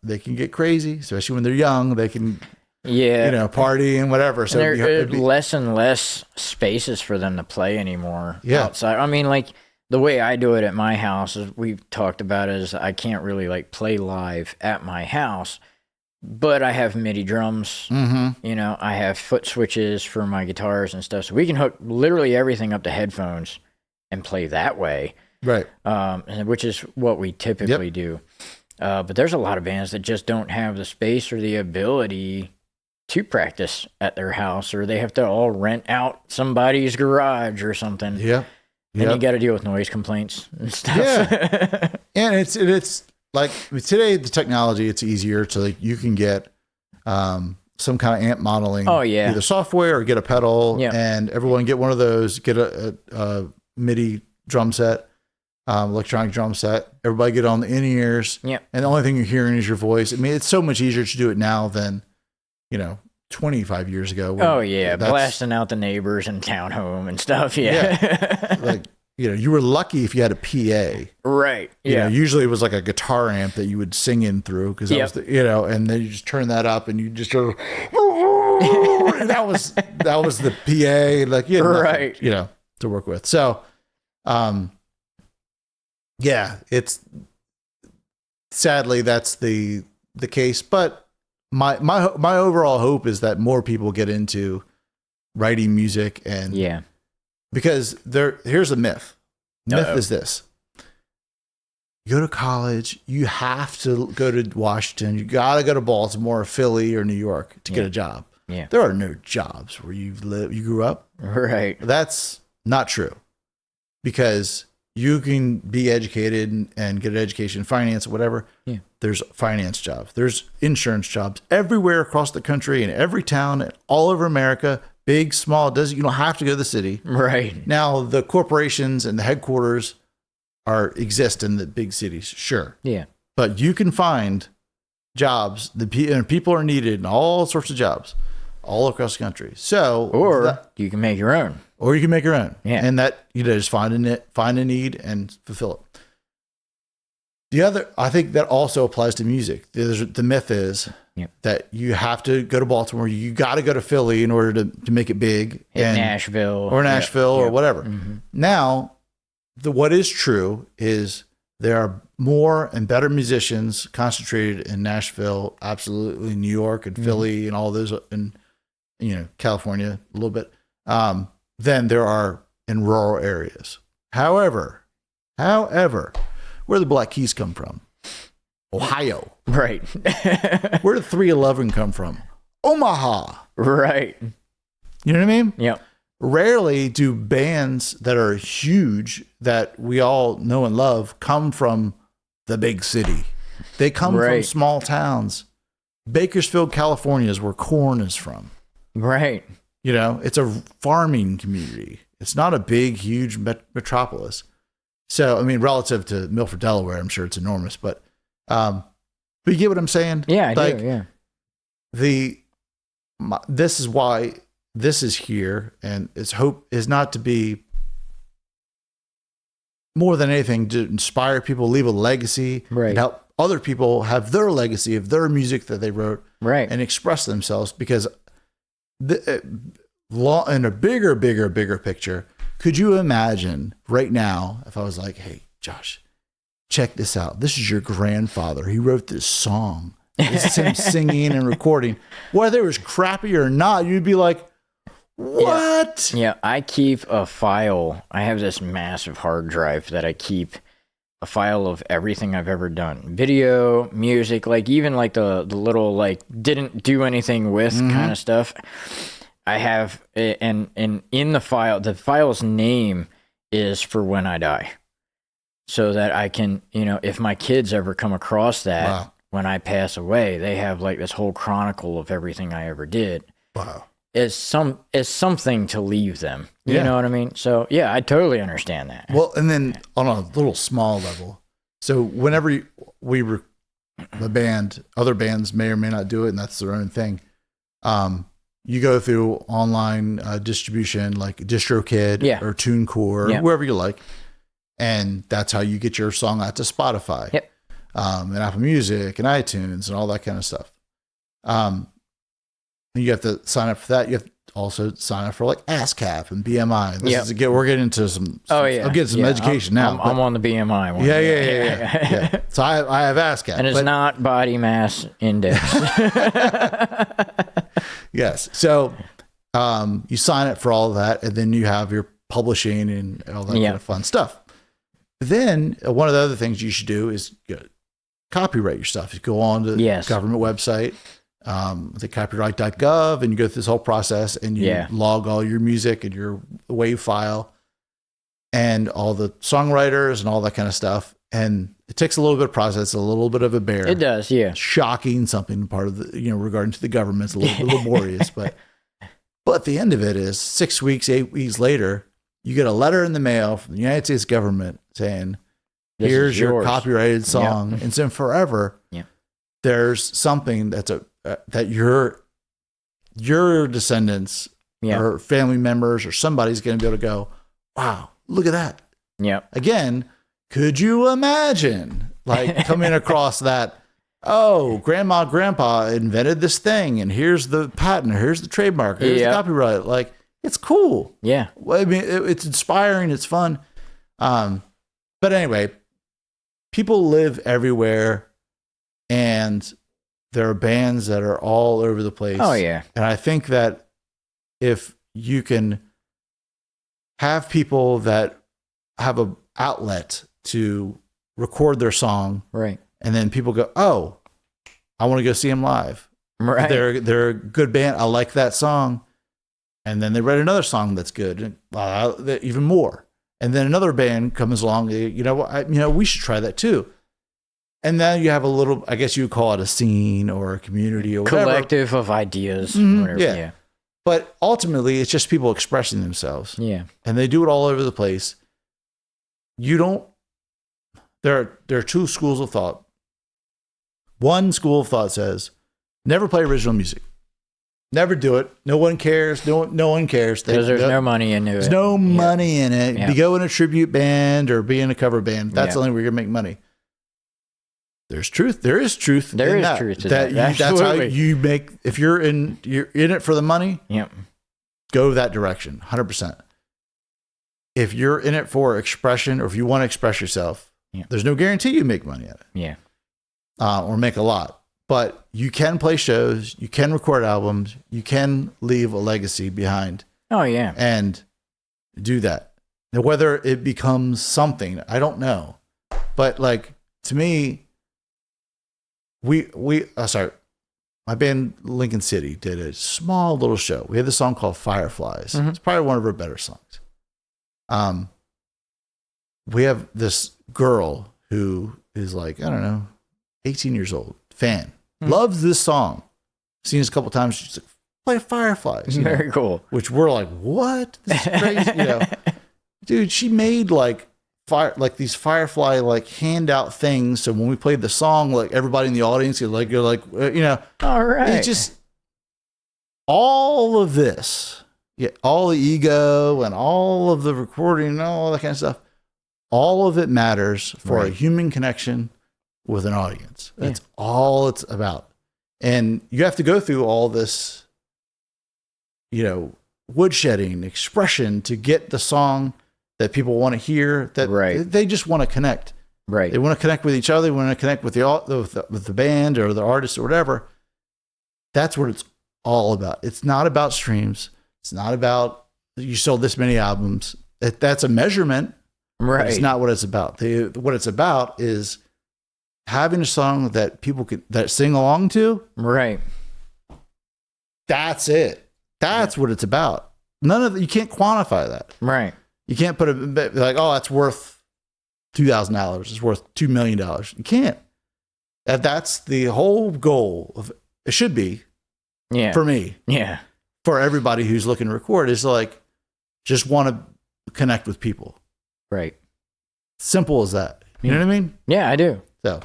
C: they can get crazy, especially when they're young. They can party and whatever. So
A: and
C: it'd be
A: less and less spaces for them to play anymore outside. I mean, like the way I do it at my house, as we've talked about, is I can't really like play live at my house, but I have MIDI drums.
C: Mm-hmm.
A: I have foot switches for my guitars and stuff, so we can hook literally everything up to headphones and play that way.
C: Right.
A: Which is what we typically do. But there's a lot of bands that just don't have the space or the ability to practice at their house, or they have to all rent out somebody's garage or something.
C: Yeah.
A: And you got to deal with noise complaints and stuff.
C: Yeah. And it's like today, the technology, it's easier to like, you can get some kind of amp modeling.
A: Oh, yeah.
C: Either software or get a pedal.
A: Yeah.
C: And everyone get one of those, get a MIDI drum set, electronic drum set. Everybody get on the in-ears.
A: Yeah.
C: And the only thing you're hearing is your voice. I mean, it's so much easier to do it now than, 25 years ago.
A: Oh, yeah. Blasting out the neighbors and townhome and stuff. Yeah.
C: Like, you were lucky if you had a PA.
A: Right. Yeah.
C: Usually it was like a guitar amp that you would sing in through because that was and then you just turn that up and you just go, and that was the PA, like you had nothing, to work with. So, it's sadly that's the case, but my overall hope is that more people get into writing music and because here's a myth. Myth is this. You go to college, you have to go to Washington, you got to go to Baltimore, or Philly, or New York to get a job.
A: Yeah.
C: There are no jobs where you grew up.
A: Right.
C: That's not true, because you can be educated and get an education, finance, whatever. Yeah. There's finance jobs. There's insurance jobs everywhere across the country, in every town, all over America, big, small. You don't have to go to the city.
A: Right.
C: Now, the corporations and the headquarters exist in the big cities, sure.
A: Yeah.
C: But you can find jobs, and people are needed in all sorts of jobs all across the country. So,
A: or you can make your own.
C: Or you can make your own.
A: Yeah.
C: And that, just find a need and fulfill it. I think that also applies to music. The myth is that you have to go to Baltimore. You got to go to Philly in order to make it big.
A: Nashville.
C: Or whatever. Mm-hmm. Now, what is true is there are more and better musicians concentrated in Nashville, absolutely, New York and Philly and all those, and California a little bit, than there are in rural areas. However, where the Black Keys come from? Ohio.
A: Right.
C: Where did 311 come from? Omaha.
A: Right.
C: You know what I mean?
A: Yep.
C: Rarely do bands that are huge that we all know and love come from the big city. They come from small towns. Bakersfield, California is where Korn is from.
A: Right.
C: It's a farming community. It's not a big, huge metropolis. So, I mean, relative to Milford, Delaware, I'm sure it's enormous, but you get what I'm saying?
A: Yeah, I do, yeah.
C: This is why this is here, and its hope is not to be more than anything to inspire people, leave a legacy, and help other people have their legacy of their music that they wrote, and express themselves. Because in a bigger picture, could you imagine right now if I was like, "Hey, Josh, check this out. This is your grandfather. He wrote this song. This is him singing and recording. Whether it was crappy or not, you'd be like, what?
A: Yeah, I keep a file. I have this massive hard drive that I keep a file of everything I've ever done. Video, music, even the little didn't do anything with kind of stuff. I have, and in the file's name is for when I die. So that I can, if my kids ever come across that when I pass away, they have this whole chronicle of everything I ever did.
C: Wow.
A: Is something to leave them. You know what I mean? So yeah, I totally understand that.
C: Well, and then on a little small level, so whenever the band, other bands may or may not do it, and that's their own thing. You go through online distribution like DistroKid or TuneCore, wherever you like, and that's how you get your song out to Spotify, and Apple Music and iTunes and all that kind of stuff. You have to sign up for that. You have to also sign up for ASCAP and BMI. We're getting into some I'll get some education now.
A: I'm on the BMI one.
C: Yeah. So I have ASCAP.
A: And it's not body mass index.
C: Yes. So you sign up for all of that, and then you have your publishing and all that kind of fun stuff. Then one of the other things you should do is copyright your stuff. You go on to the government website, the copyright.gov, and you go through this whole process, and you log all your music and your WAV file and all the songwriters and all that kind of stuff. And it takes a little bit of process, a little bit of a bear.
A: It does, yeah.
C: Shocking, something part of the, regarding to the government, it's a little laborious, but at the end of it is 6 weeks, 8 weeks later, you get a letter in the mail from the United States government saying, here's your copyrighted song. And so forever, there's something that's that your descendants or family members or somebody's going to be able to go, wow, look at that.
A: Yeah.
C: Again, could you imagine coming across that? Oh, grandpa invented this thing, and here's the patent, here's the trademark, here's the copyright. It's cool. Yeah. I mean, it's inspiring. It's fun. But anyway, people live everywhere, and there are bands that are all over the place.
A: Oh, yeah.
C: And I think that if you can have people that have a outlet to record their song,
A: Right.
C: and then people go, "Oh, I want to go see them live.
A: Right.
C: They're a good band. I like that song." And then they write another song that's good, even more. And then another band comes along. You know what? We should try that too. And then you have a little, I guess you would call it a scene or a community or whatever.
A: Collective of ideas. Whatever.
C: Yeah. But ultimately, it's just people expressing themselves.
A: Yeah.
C: And they do it all over the place. There are two schools of thought. One school of thought says, never play original music. Never do it. No one cares. No one cares.
A: Because there's no money into it.
C: There's no money in it.
A: Yeah.
C: You go in a tribute band or be in a cover band. That's the only way you're going to make money. There's truth. There is truth.
A: There is
C: that.
A: truth to
C: that.
A: that.
C: That's how you make. If you're in it for the money.
A: Yep.
C: Go that direction. 100%. If you're in it for expression, or if you want to express yourself, there's no guarantee you make money at it.
A: Yeah.
C: Or make a lot. But you can play shows. You can record albums. You can leave a legacy behind.
A: Oh yeah.
C: And do that. Now, whether it becomes something, I don't know. But like, to me, my band Lincoln City did a small little show. We had this song called Fireflies. It's probably one of our better songs. We have this girl who is like, I don't know, 18 years old, fan, loves this song. Seen it a couple times. She's like, play Fireflies.
A: Very cool.
C: Which we're like, what? This is crazy. Dude, she made these Firefly handout things. So when we played the song, everybody in the audience you're like,
A: all right.
C: It's just all of this, all the ego and all of the recording and all that kind of stuff. All of it matters for a human connection with an audience. That's all it's about. And you have to go through all this, woodshedding, expression to get the song that people want to hear, that they just want to connect.
A: Right.
C: They want to connect with each other. They want to connect with the band or the artist or whatever. That's what it's all about. It's not about streams. It's not about you sold this many albums. That's a measurement. Right. It's not what it's about. What it's about is having a song that people that sing along to. Right. That's it. That's what it's about. You can't quantify that. Right. You can't put that's worth $2,000. It's worth $2 million. You can't. That's the whole goal of it. Should be. Yeah. For me. Yeah. For everybody who's looking to record is just want to connect with people. Right. Simple as that. You know what I mean?
A: Yeah, I do.
C: So.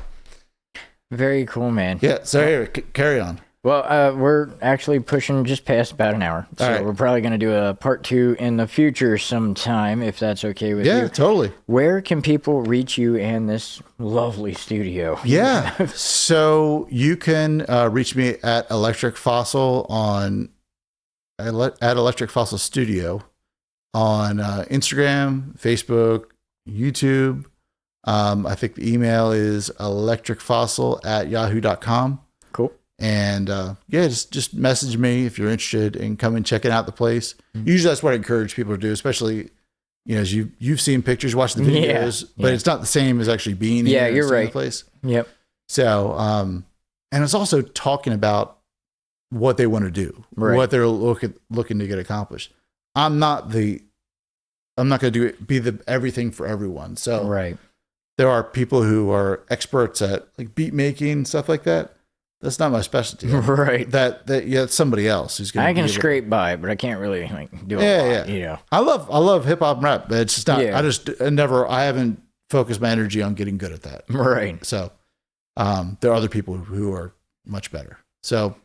A: Very cool, man.
C: Yeah. So here, carry on.
A: Well, we're actually pushing just past about an hour. So we're probably going to do a part 2 in the future sometime, if that's okay with you.
C: Yeah, totally.
A: Where can people reach you and this lovely studio?
C: Yeah. So you can reach me at Electric Fossil at Electric Fossil Studio on Instagram, Facebook, YouTube. I think the email is electricfossil@yahoo.com.
A: Cool.
C: And just message me if you're interested in coming checking out the place. Usually that's what I encourage people to do, especially as you've seen pictures, watched the videos, but it's not the same as actually being here.
A: Yeah, you're right.
C: The place.
A: Yep.
C: So and it's also talking about what they want to do, what they're looking to get accomplished. I'm not going to be the everything for everyone. So there are people who are experts at beat making, stuff like that. That's not my specialty. Right. That's somebody else who's going to.
A: I can scrape by, but I can't really do a lot. Yeah.
C: I love hip hop and rap, but it's just not. I haven't focused my energy on getting good at that. Right. So, there are other people who are much better. So,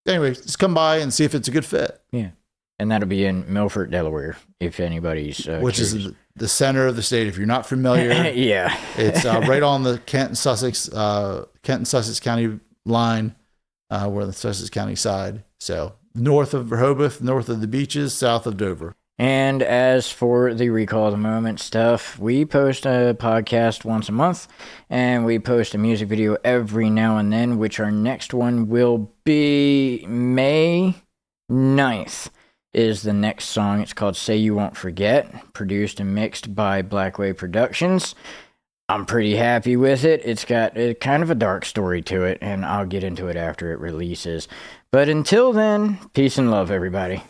C: anyway, just come by and see if it's a good fit.
A: Yeah. And that'll be in Milford, Delaware, if anybody's
C: which
A: curious.
C: Is the center of the state. If you're not familiar, it's right on the Kent and Sussex County line. We're on the Sussex County side. So north of Rehoboth, north of the beaches, south of Dover.
A: And as for the Recall of the Moment stuff, we post a podcast once a month, and we post a music video every now and then, which our next one will be May 9th. is the next song. It's called Say You Won't Forget, produced and mixed by Blackway Productions. I'm pretty happy with it. It's got kind of a dark story to it, and I'll get into it after it releases. But until then, peace and love, everybody.